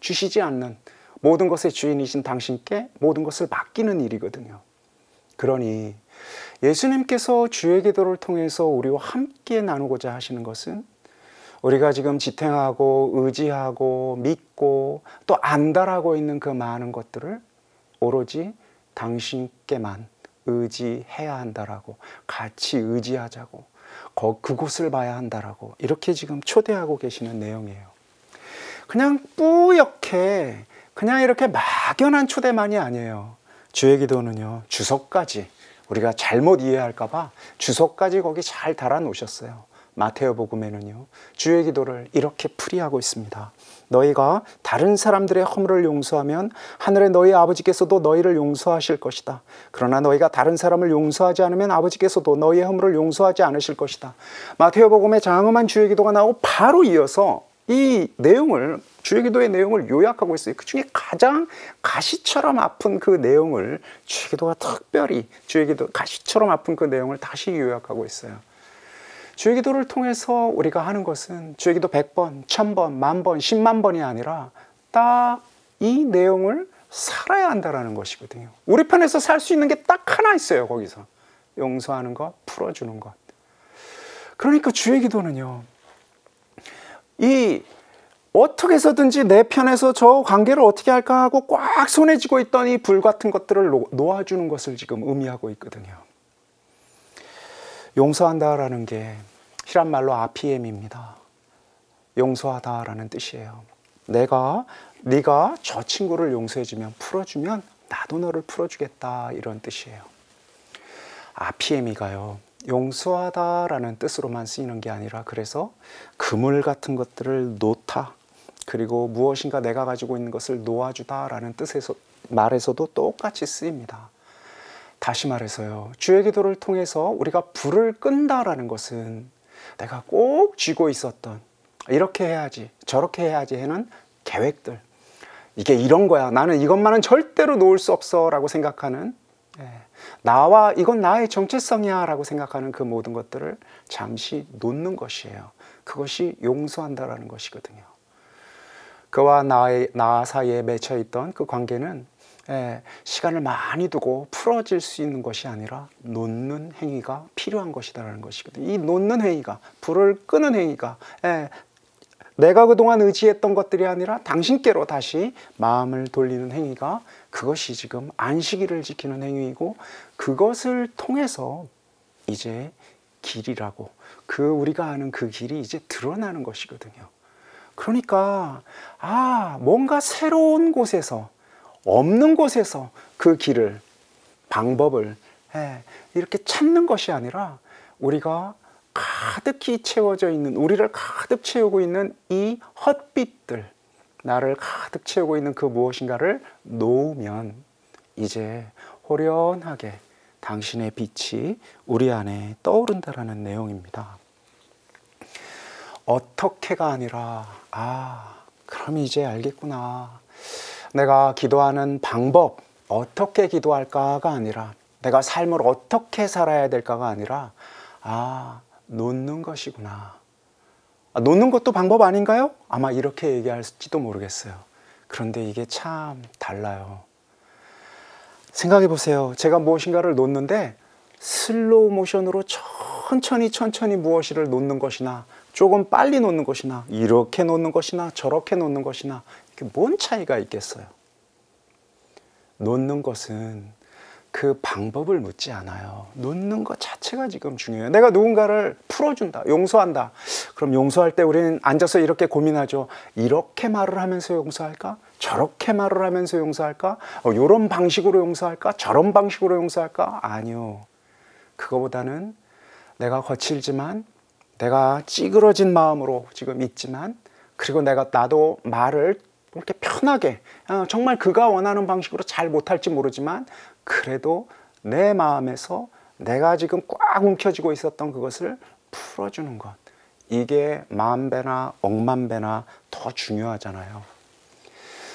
주시지 않는 모든 것의 주인이신 당신께 모든 것을 맡기는 일이거든요. 그러니 예수님께서 주의 기도를 통해서 우리와 함께 나누고자 하시는 것은 우리가 지금 지탱하고 의지하고 믿고 또 안달하고 있는 그 많은 것들을 오로지 당신께만 의지해야 한다라고, 같이 의지하자고, 그곳을 봐야 한다라고 이렇게 지금 초대하고 계시는 내용이에요. 그냥 뿌옇게 그냥 이렇게 막연한 초대만이 아니에요. 주의 기도는요, 주석까지 우리가 잘못 이해할까 봐 주석까지 거기 잘 달아 놓으셨어요. 마태복음에는요, 주의 기도를 이렇게 풀이하고 있습니다. 너희가 다른 사람들의 허물을 용서하면 하늘의 너희 아버지께서도 너희를 용서하실 것이다. 그러나 너희가 다른 사람을 용서하지 않으면 아버지께서도 너희의 허물을 용서하지 않으실 것이다. 마태복음에 장엄한 주의 기도가 나오고 바로 이어서 이 내용을, 주의 기도의 내용을 요약하고 있어요. 그 중에 가장 가시처럼 아픈 그 내용을 주의 기도가 특별히, 주의 기도 가시처럼 아픈 그 내용을 다시 요약하고 있어요. 주의 기도를 통해서 우리가 하는 것은 주의 기도 100번, 1000번, 10,000번, 10만 번이 아니라 딱 이 내용을 살아야 한다는 것이거든요. 우리 편에서 살 수 있는 게 딱 하나 있어요. 거기서 용서하는 것, 풀어주는 것. 그러니까 주의 기도는요, 이 어떻게 해서든지 내 편에서 저 관계를 어떻게 할까 하고 꽉 손에 쥐고 있던 이 불 같은 것들을 놓아주는 것을 지금 의미하고 있거든요. 용서한다라는 게 히란 말로 아피엠입니다. 용서하다라는 뜻이에요. 네가 저 친구를 용서해주면, 풀어주면 나도 너를 풀어주겠다, 이런 뜻이에요. 아피엠이가요, 용서하다라는 뜻으로만 쓰이는 게 아니라, 그래서 그물 같은 것들을 놓다, 그리고 무엇인가 내가 가지고 있는 것을 놓아주다라는 뜻에서 말에서도 똑같이 쓰입니다. 다시 말해서요, 주의 기도를 통해서 우리가 불을 끈다라는 것은 내가 꼭 쥐고 있었던, 이렇게 해야지 저렇게 해야지 하는 계획들, 이게 이런 거야, 나는 이것만은 절대로 놓을 수 없어 라고 생각하는, 이건 나의 정체성이야 라고 생각하는 그 모든 것들을 잠시 놓는 것이에요. 그것이 용서한다라는 것이거든요. 그와 나 사이에 맺혀 있던 그 관계는 시간을 많이 두고 풀어질 수 있는 것이 아니라 놓는 행위가 필요한 것이다라는 것이거든요. 이 놓는 행위가, 불을 끄는 행위가, 내가 그동안 의지했던 것들이 아니라 당신께로 다시 마음을 돌리는 행위가, 그것이 지금 안식일을 지키는 행위이고, 그것을 통해서 이제 길이라고, 우리가 아는 그 길이 이제 드러나는 것이거든요. 그러니까 뭔가 새로운 곳에서, 없는 곳에서 그 길을, 방법을 이렇게 찾는 것이 아니라, 우리가 가득히 채워져 있는, 우리를 가득 채우고 있는 이 헛빛들, 나를 가득 채우고 있는 그 무엇인가를 놓으면 이제 호련하게 당신의 빛이 우리 안에 떠오른다라는 내용입니다. 어떻게가 아니라, 그럼 이제 알겠구나. 내가 기도하는 방법, 어떻게 기도할까가 아니라, 내가 삶을 어떻게 살아야 될까가 아니라, 놓는 것이구나. 놓는 것도 방법 아닌가요? 아마 이렇게 얘기할지도 모르겠어요. 그런데 이게 참 달라요. 생각해 보세요. 제가 무엇인가를 놓는데 슬로우 모션으로 천천히 무엇을 놓는 것이나, 조금 빨리 놓는 것이나, 이렇게 놓는 것이나, 저렇게 놓는 것이나, 이게 뭔 차이가 있겠어요? 놓는 것은 그 방법을 묻지 않아요. 놓는 것 자체가 지금 중요해요. 내가 누군가를 풀어준다, 용서한다. 그럼 용서할 때 우리는 앉아서 이렇게 고민하죠. 이렇게 말을 하면서 용서할까? 저렇게 말을 하면서 용서할까? 이런 방식으로 용서할까? 저런 방식으로 용서할까? 아니요. 그거보다는 내가 거칠지만, 내가 찌그러진 마음으로 지금 있지만, 그리고 나도 말을 이렇게 편하게, 정말 그가 원하는 방식으로 잘 못할지 모르지만, 그래도 내 마음에서 내가 지금 꽉 움켜쥐고 있었던 그것을 풀어주는 것, 이게 만배나 억만배나 더 중요하잖아요.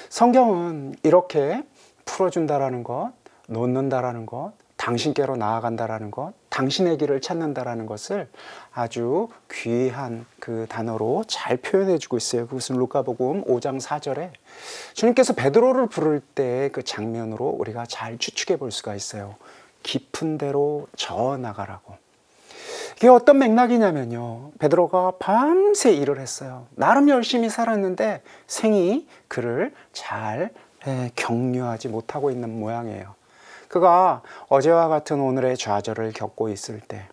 성경은 이렇게 풀어준다라는 것, 놓는다라는 것, 당신께로 나아간다라는 것, 당신의 길을 찾는다라는 것을 아주 귀한 그 단어로 잘 표현해 주고 있어요. 그것은 루카복음 5장 4절에 주님께서 베드로를 부를 때 그 장면으로 우리가 잘 추측해 볼 수가 있어요. 깊은 데로 저 나가라고. 이게 어떤 맥락이냐면요, 베드로가 밤새 일을 했어요. 나름 열심히 살았는데 생이 그를 잘 격려하지 못하고 있는 모양이에요. 그가 어제와 같은 오늘의 좌절을 겪고 있을 때,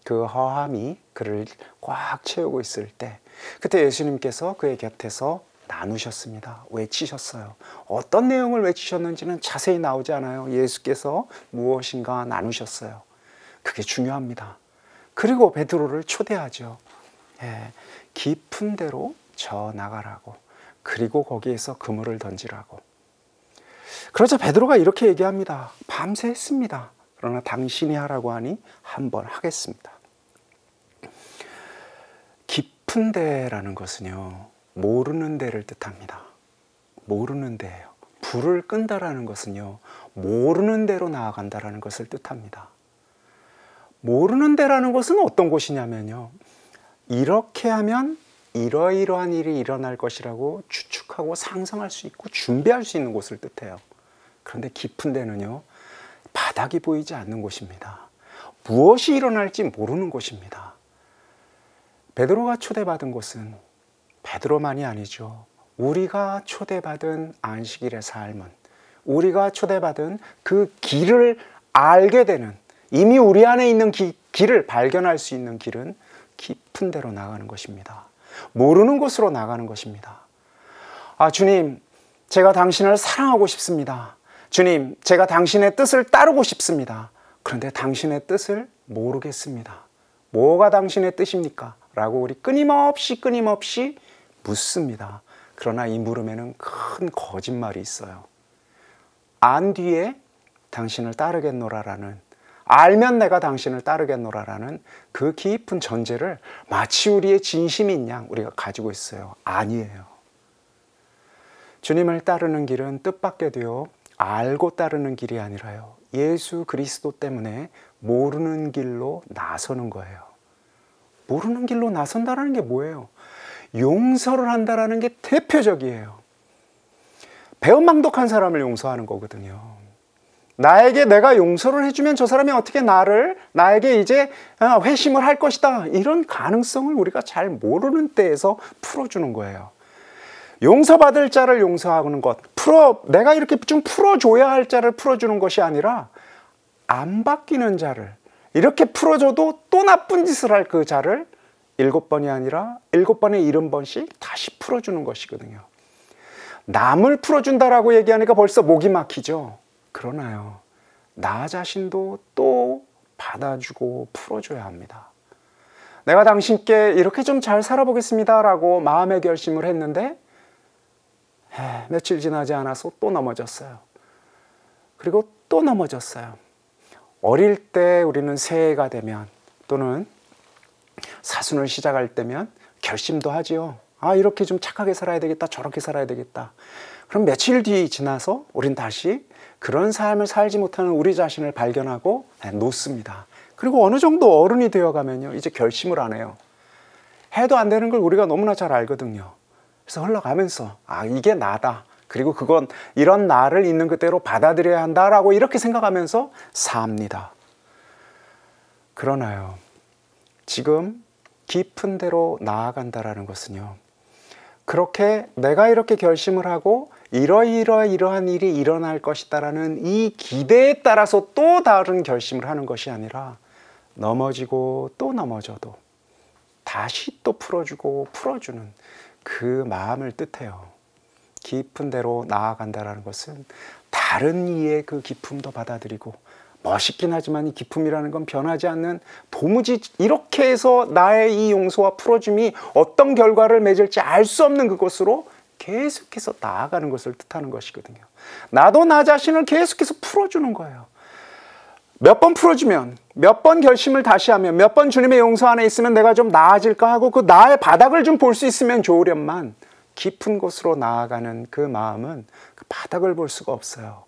그 허함이 그를 꽉 채우고 있을 때, 그때 예수님께서 그의 곁에서 나누셨습니다. 외치셨어요. 어떤 내용을 외치셨는지는 자세히 나오지 않아요. 예수께서 무엇인가 나누셨어요. 그게 중요합니다. 그리고 베드로를 초대하죠. 깊은 데로 저 나가라고. 그리고 거기에서 그물을 던지라고. 그러자 베드로가 이렇게 얘기합니다. 밤새 했습니다. 그러나 당신이 하라고 하니 한번 하겠습니다. 깊은 데라는 것은요, 모르는 데를 뜻합니다. 모르는 데예요. 불을 끈다라는 것은요, 모르는 데로 나아간다라는 것을 뜻합니다. 모르는 데라는 것은 어떤 곳이냐면요, 이렇게 하면 이러이러한 일이 일어날 것이라고 추측하고 상상할 수 있고 준비할 수 있는 곳을 뜻해요. 그런데 깊은 데는요, 바닥이 보이지 않는 곳입니다. 무엇이 일어날지 모르는 곳입니다. 베드로가 초대받은 곳은 베드로만이 아니죠. 우리가 초대받은 안식일의 삶은, 우리가 초대받은 그 길을 알게 되는, 이미 우리 안에 있는 길을 발견할 수 있는 길은 깊은 데로 나가는 것입니다. 모르는 곳으로 나가는 것입니다. 주님, 제가 당신을 사랑하고 싶습니다. 주님, 제가 당신의 뜻을 따르고 싶습니다. 그런데 당신의 뜻을 모르겠습니다. 뭐가 당신의 뜻입니까? 라고 우리 끊임없이 묻습니다. 그러나 이 물음에는 큰 거짓말이 있어요. 안 뒤에 당신을 따르겠노라라는, 알면 내가 당신을 따르겠노라라는 그 깊은 전제를 마치 우리의 진심인 양 우리가 가지고 있어요. 아니에요. 주님을 따르는 길은 뜻밖의 되어 알고 따르는 길이 아니라요, 예수 그리스도 때문에 모르는 길로 나서는 거예요. 모르는 길로 나선다는 게 뭐예요? 용서를 한다는 게 대표적이에요. 배은망덕한 사람을 용서하는 거거든요. 나에게 내가 용서를 해주면 저 사람이 어떻게 나에게 이제 회심을 할 것이다, 이런 가능성을 우리가 잘 모르는 때에서 풀어주는 거예요. 용서받을 자를 용서하는 것, 내가 이렇게 좀 풀어줘야 할 자를 풀어주는 것이 아니라 안 바뀌는 자를, 이렇게 풀어줘도 또 나쁜 짓을 할 그 자를 7번이 아니라 7번에 70번씩 다시 풀어주는 것이거든요. 남을 풀어준다라고 얘기하니까 벌써 목이 막히죠. 그러나요, 나 자신도 또 받아주고 풀어줘야 합니다. 내가 당신께 이렇게 좀 잘 살아보겠습니다 라고 마음의 결심을 했는데 며칠 지나지 않아서 또 넘어졌어요. 그리고 또 넘어졌어요. 어릴 때 우리는 새해가 되면, 또는 사순을 시작할 때면 결심도 하지요. 이렇게 좀 착하게 살아야 되겠다, 저렇게 살아야 되겠다. 그럼 며칠 뒤 지나서 우린 다시 그런 삶을 살지 못하는 우리 자신을 발견하고 놓습니다. 그리고 어느 정도 어른이 되어가면요, 이제 결심을 안 해요. 해도 안 되는 걸 우리가 너무나 잘 알거든요. 그래서 흘러가면서 이게 나다, 그리고 그건 이런 나를 있는 그대로 받아들여야 한다라고 이렇게 생각하면서 삽니다. 그러나요, 지금 깊은 데로 나아간다라는 것은요, 그렇게 내가 이렇게 결심을 하고 이러한 일이 일어날 것이다라는 이 기대에 따라서 또 다른 결심을 하는 것이 아니라, 넘어지고 또 넘어져도 다시 또 풀어주고 풀어주는 그 마음을 뜻해요. 깊은 데로 나아간다라는 것은 다른 이의 그 기품도 받아들이고, 멋있긴 하지만 이 기품이라는 건 변하지 않는, 도무지 이렇게 해서 나의 이 용서와 풀어줌이 어떤 결과를 맺을지 알 수 없는 그것으로 계속해서 나아가는 것을 뜻하는 것이거든요. 나도 나 자신을 계속해서 풀어주는 거예요. 몇 번 풀어주면, 몇 번 결심을 다시 하면, 몇 번 주님의 용서 안에 있으면 내가 좀 나아질까 하고 그 나의 바닥을 좀 볼 수 있으면 좋으련만, 깊은 곳으로 나아가는 그 마음은 그 바닥을 볼 수가 없어요.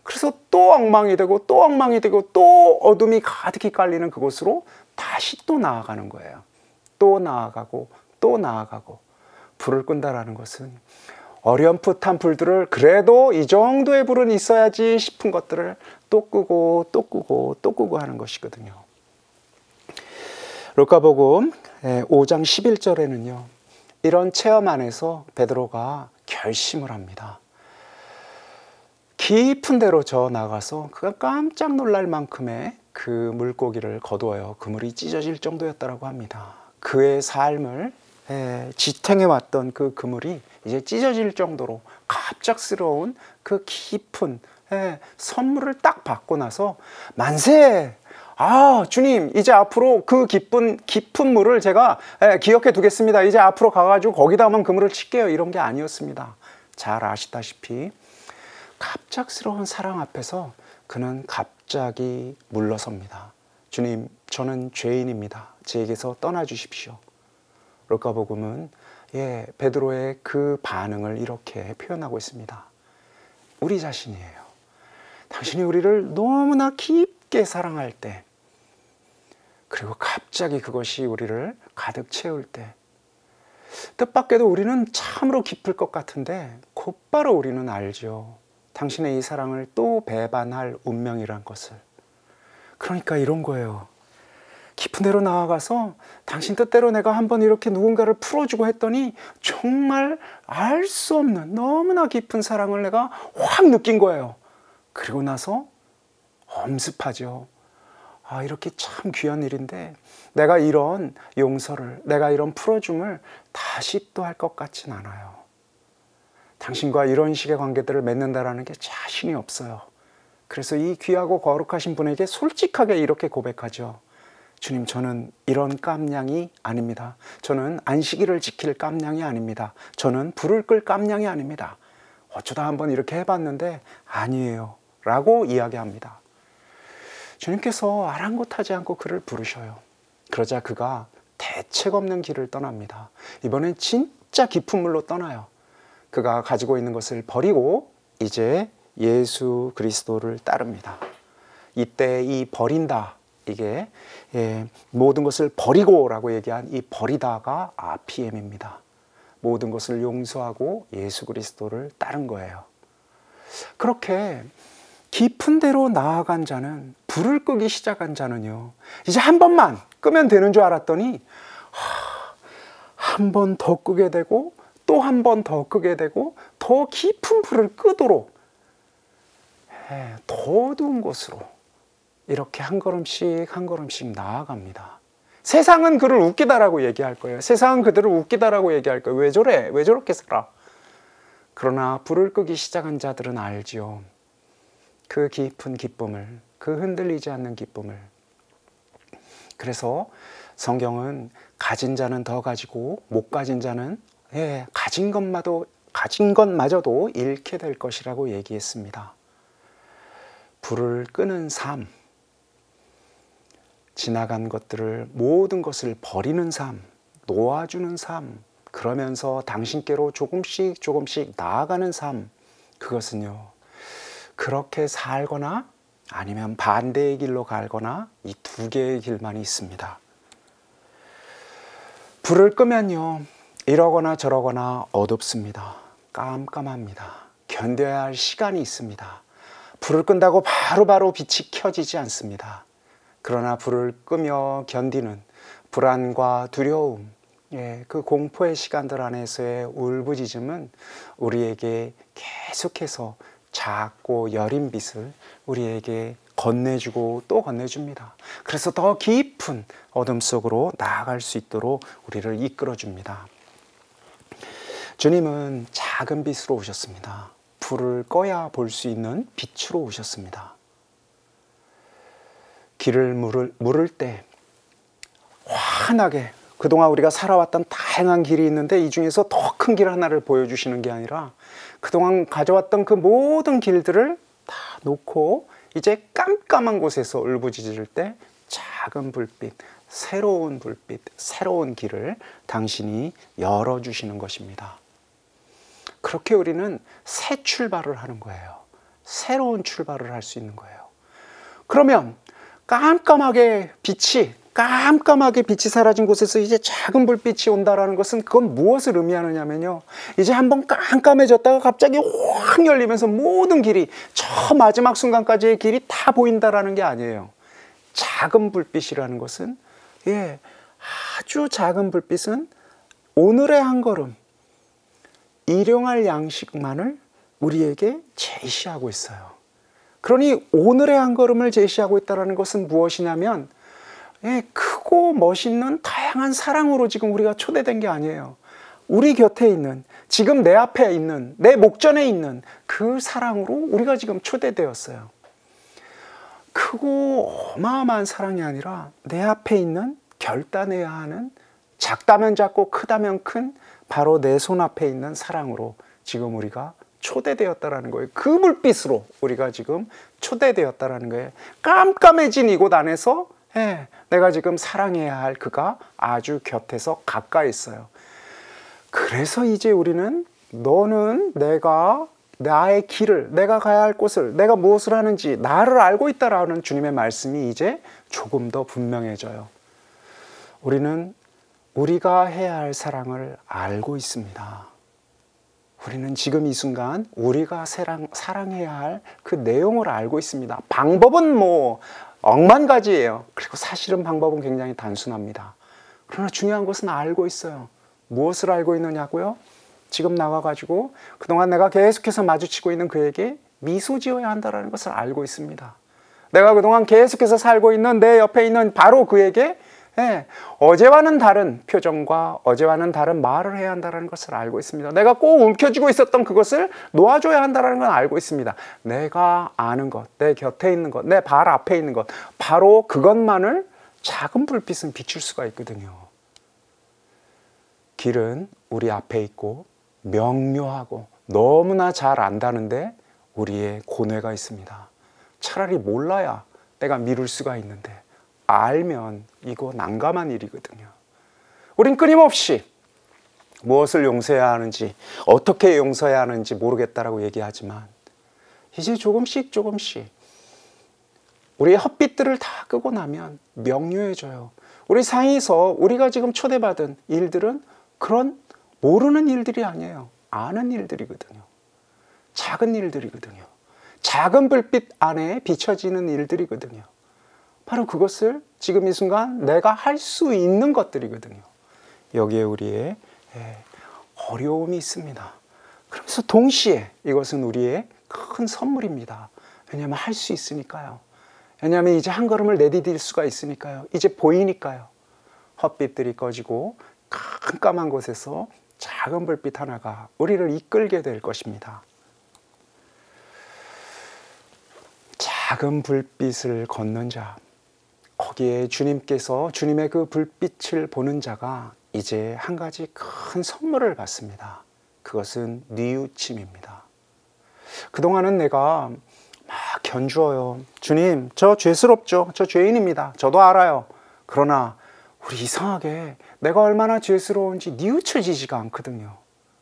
그래서 또 엉망이 되고 또 엉망이 되고 또 어둠이 가득히 깔리는 그곳으로 다시 또 나아가는 거예요. 또 나아가고 또 나아가고. 불을 끈다라는 것은 어렴풋한 불들을, 그래도 이 정도의 불은 있어야지 싶은 것들을 또 끄고 또 끄고 또 끄고 하는 것이거든요. 루카복음 5장 11절에는요, 이런 체험 안에서 베드로가 결심을 합니다. 깊은 데로 저 나가서 그가 깜짝 놀랄 만큼의 그 물고기를 거두어요. 그물이 찢어질 정도였다고 합니다. 그의 삶을 지탱해왔던 그 그물이 이제 찢어질 정도로 갑작스러운 그 깊은 선물을 딱 받고 나서 만세! 주님, 이제 앞으로 그 깊은 물을 제가 기억해 두겠습니다. 이제 앞으로 가가지고 거기다만 그물을 칠게요. 이런 게 아니었습니다. 잘 아시다시피 갑작스러운 사랑 앞에서 그는 갑자기 물러섭니다. 주님, 저는 죄인입니다. 제게서 떠나주십시오. 루카복음은 베드로의 그 반응을 이렇게 표현하고 있습니다. 우리 자신이에요. 당신이 우리를 너무나 깊게 사랑할 때, 그리고 갑자기 그것이 우리를 가득 채울 때, 뜻밖에도 우리는 참으로 깊을 것 같은데 곧바로 우리는 알죠. 당신의 이 사랑을 또 배반할 운명이란 것을. 그러니까 이런 거예요. 깊은 데로 나아가서 당신 뜻대로 내가 한번 이렇게 누군가를 풀어주고 했더니 정말 알 수 없는 너무나 깊은 사랑을 내가 확 느낀 거예요. 그리고 나서 엄습하죠. 아, 이렇게 참 귀한 일인데 내가 이런 용서를, 내가 이런 풀어줌을 다시 또 할 것 같진 않아요. 당신과 이런 식의 관계들을 맺는다라는 게 자신이 없어요. 그래서 이 귀하고 거룩하신 분에게 솔직하게 이렇게 고백하죠. 주님, 저는 이런 깜냥이 아닙니다. 저는 안식일을 지킬 깜냥이 아닙니다. 저는 불을 끌 깜냥이 아닙니다. 어쩌다 한번 이렇게 해봤는데 아니에요 라고 이야기합니다. 주님께서 아랑곳하지 않고 그를 부르셔요. 그러자 그가 대책 없는 길을 떠납니다. 이번엔 진짜 깊은 물로 떠나요. 그가 가지고 있는 것을 버리고 이제 예수 그리스도를 따릅니다. 이때 이 버린다, 이게 모든 것을 버리고 라고 얘기한 이 버리다가 RPM입니다. 모든 것을 용서하고 예수 그리스도를 따른 거예요. 그렇게 깊은 데로 나아간 자는, 불을 끄기 시작한 자는요, 이제 한 번만 끄면 되는 줄 알았더니 한 번 더 끄게 되고 또 한 번 더 끄게 되고 더 깊은 불을 끄도록 더 어두운 곳으로 이렇게 한 걸음씩 한 걸음씩 나아갑니다. 세상은 그를 웃기다라고 얘기할 거예요. 세상은 그들을 웃기다라고 얘기할 거예요. 왜 저래? 왜 저렇게 살아? 그러나 불을 끄기 시작한 자들은 알지요. 그 깊은 기쁨을, 그 흔들리지 않는 기쁨을. 그래서 성경은 가진 자는 더 가지고 못 가진 자는 가진 것마저도 잃게 될 것이라고 얘기했습니다. 불을 끄는 삶, 지나간 것들을, 모든 것을 버리는 삶, 놓아주는 삶, 그러면서 당신께로 조금씩 조금씩 나아가는 삶, 그것은요, 그렇게 살거나 아니면 반대의 길로 갈거나 이 두 개의 길만이 있습니다. 불을 끄면요, 이러거나 저러거나 어둡습니다. 깜깜합니다. 견뎌야 할 시간이 있습니다. 불을 끈다고 바로바로 빛이 켜지지 않습니다. 그러나 불을 끄며 견디는 불안과 두려움, 그 공포의 시간들 안에서의 울부짖음은 우리에게 계속해서 작고 여린 빛을 우리에게 건네주고 또 건네줍니다. 그래서 더 깊은 어둠 속으로 나아갈 수 있도록 우리를 이끌어줍니다. 주님은 작은 빛으로 오셨습니다. 불을 꺼야 볼 수 있는 빛으로 오셨습니다. 길을 물을 때 환하게, 그동안 우리가 살아왔던 다양한 길이 있는데 이 중에서 더 큰 길 하나를 보여주시는 게 아니라 그동안 가져왔던 그 모든 길들을 다 놓고 이제 깜깜한 곳에서 울부짖을 때 작은 불빛, 새로운 불빛, 새로운 길을 당신이 열어주시는 것입니다. 그렇게 우리는 새 출발을 하는 거예요. 새로운 출발을 할 수 있는 거예요. 그러면 깜깜하게 빛이 사라진 곳에서 이제 작은 불빛이 온다라는 것은 그건 무엇을 의미하느냐면요, 이제 한번 깜깜해졌다가 갑자기 확 열리면서 모든 길이, 저 마지막 순간까지의 길이 다 보인다라는 게 아니에요. 작은 불빛이라는 것은, 아주 작은 불빛은 오늘의 한 걸음, 일용할 양식만을 우리에게 제시하고 있어요. 그러니 오늘의 한 걸음을 제시하고 있다는 것은 무엇이냐면, 크고 멋있는 다양한 사랑으로 지금 우리가 초대된 게 아니에요. 우리 곁에 있는, 지금 내 앞에 있는, 내 목전에 있는 그 사랑으로 우리가 지금 초대되었어요. 크고 어마어마한 사랑이 아니라 내 앞에 있는, 결단해야 하는, 작다면 작고 크다면 큰 바로 내 손 앞에 있는 사랑으로 지금 우리가 초대되었다라는 거예요. 그 불빛으로 우리가 지금 초대되었다라는 거예요. 깜깜해진 이곳 안에서 내가 지금 사랑해야 할 그가 아주 곁에서 가까이 있어요. 그래서 이제 우리는, 너는 나의 길을, 내가 가야 할 곳을, 내가 무엇을 하는지 나를 알고 있다라는 주님의 말씀이 이제 조금 더 분명해져요. 우리는 우리가 해야 할 사랑을 알고 있습니다. 우리는 지금 이 순간 우리가 사랑해야 할 그 내용을 알고 있습니다. 방법은 억만 가지예요. 그리고 사실은 방법은 굉장히 단순합니다. 그러나 중요한 것은 알고 있어요. 무엇을 알고 있느냐고요? 지금 나와가지고 그동안 내가 계속해서 마주치고 있는 그에게 미소 지어야 한다는 것을 알고 있습니다. 내가 그동안 계속해서 살고 있는 내 옆에 있는 바로 그에게 어제와는 다른 표정과 어제와는 다른 말을 해야 한다는 것을 알고 있습니다. 내가 꼭 움켜쥐고 있었던 그것을 놓아줘야 한다는 건 알고 있습니다. 내가 아는 것, 내 곁에 있는 것, 내 발 앞에 있는 것, 바로 그것만을 작은 불빛은 비출 수가 있거든요. 길은 우리 앞에 있고 명료하고 너무나 잘 안다는데 우리의 고뇌가 있습니다. 차라리 몰라야 내가 미룰 수가 있는데 알면 이거 난감한 일이거든요. 우린 끊임없이 무엇을 용서해야 하는지 어떻게 용서해야 하는지 모르겠다라고 얘기하지만 이제 조금씩 우리의 헛빛들을 다 끄고 나면 명료해져요. 우리 상에서 우리가 지금 초대받은 일들은 그런 모르는 일들이 아니에요. 아는 일들이거든요. 작은 일들이거든요. 작은 불빛 안에 비춰지는 일들이거든요. 바로 그것을 지금 이 순간 내가 할 수 있는 것들이거든요. 여기에 우리의 어려움이 있습니다. 그러면서 동시에 이것은 우리의 큰 선물입니다. 왜냐하면 할 수 있으니까요. 왜냐하면 이제 한 걸음을 내디딜 수가 있으니까요. 이제 보이니까요. 헛빛들이 꺼지고 깜깜한 곳에서 작은 불빛 하나가 우리를 이끌게 될 것입니다. 작은 불빛을 걷는 자, 거기에 주님께서 주님의 그 불빛을 보는 자가 이제 한 가지 큰 선물을 받습니다. 그것은 뉘우침입니다. 그동안은 내가 막 견주어요. 주님, 저 죄스럽죠. 저 죄인입니다. 저도 알아요. 그러나 우리 이상하게 내가 얼마나 죄스러운지 뉘우쳐지지가 않거든요.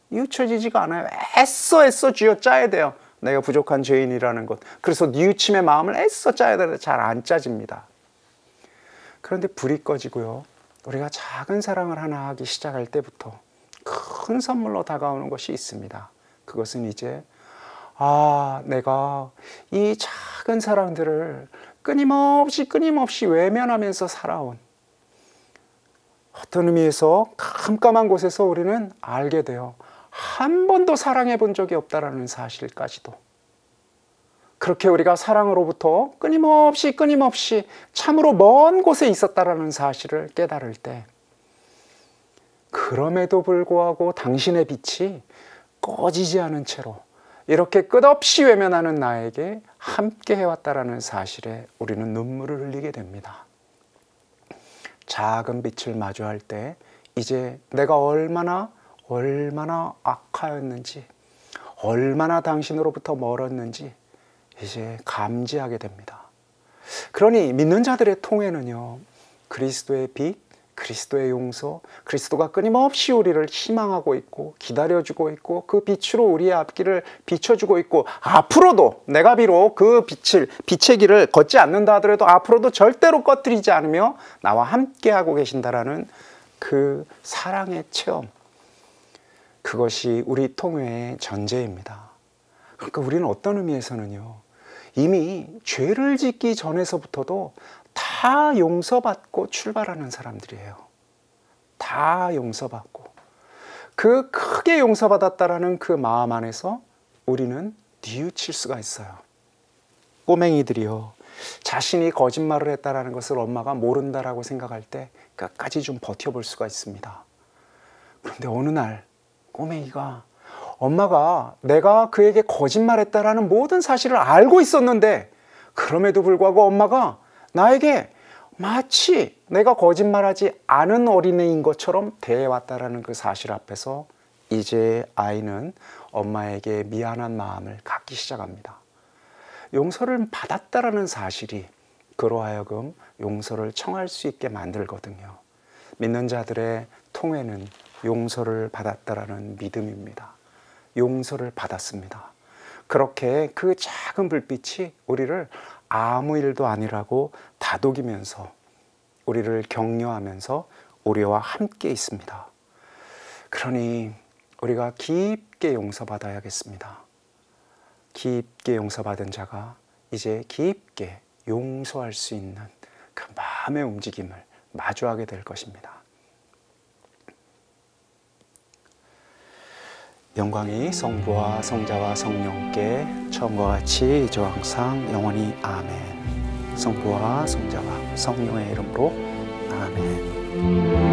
뉘우쳐지지가 않아요. 애써 쥐어짜야 돼요. 내가 부족한 죄인이라는 것. 그래서 뉘우침의 마음을 애써 짜야 되는데 잘 안 짜집니다. 그런데 불이 꺼지고요. 우리가 작은 사랑을 하나 하기 시작할 때부터 큰 선물로 다가오는 것이 있습니다. 그것은 이제 내가 이 작은 사랑들을 끊임없이 외면하면서 살아온 어떤 의미에서 깜깜한 곳에서 우리는 알게 돼요. 한 번도 사랑해 본 적이 없다라는 사실까지도. 그렇게 우리가 사랑으로부터 끊임없이 참으로 먼 곳에 있었다라는 사실을 깨달을 때 그럼에도 불구하고 당신의 빛이 꺼지지 않은 채로 이렇게 끝없이 외면하는 나에게 함께 해왔다라는 사실에 우리는 눈물을 흘리게 됩니다. 작은 빛을 마주할 때 이제 내가 얼마나 악하였는지, 얼마나 당신으로부터 멀었는지 이제 감지하게 됩니다. 그러니 믿는 자들의 통에는요, 그리스도의 빛, 그리스도의 용서, 그리스도가 끊임없이 우리를 희망하고 있고 기다려주고 있고 그 빛으로 우리의 앞길을 비춰주고 있고 앞으로도 내가 비록 그 빛의 길을 걷지 않는다 하더라도 앞으로도 절대로 꺼뜨리지 않으며 나와 함께하고 계신다라는 그 사랑의 체험, 그것이 우리 통회의 전제입니다. 그러니까 우리는 어떤 의미에서는요, 이미 죄를 짓기 전에서부터도 다 용서받고 출발하는 사람들이에요. 다 용서받고 그 크게 용서받았다라는 그 마음 안에서 우리는 뉘우칠 수가 있어요. 꼬맹이들이요, 자신이 거짓말을 했다라는 것을 엄마가 모른다라고 생각할 때 끝까지 좀 버텨볼 수가 있습니다. 그런데 어느 날 꼬맹이가 엄마가 내가 그에게 거짓말했다라는 모든 사실을 알고 있었는데 그럼에도 불구하고 엄마가 나에게 마치 내가 거짓말하지 않은 어린애인 것처럼 대해왔다라는 그 사실 앞에서 이제 아이는 엄마에게 미안한 마음을 갖기 시작합니다. 용서를 받았다라는 사실이 그로 하여금 용서를 청할 수 있게 만들거든요. 믿는 자들의 통회는 용서를 받았다라는 믿음입니다. 용서를 받았습니다. 그렇게 그 작은 불빛이 우리를 아무 일도 아니라고 다독이면서 우리를 격려하면서 우리와 함께 있습니다. 그러니 우리가 깊게 용서받아야겠습니다. 깊게 용서받은 자가 이제 깊게 용서할 수 있는 그 마음의 움직임을 마주하게 될 것입니다. 영광이 성부와 성자와 성령께 처음과 같이 이제와 항상 영원히 아멘. 성부와 성자와 성령의 이름으로 아멘.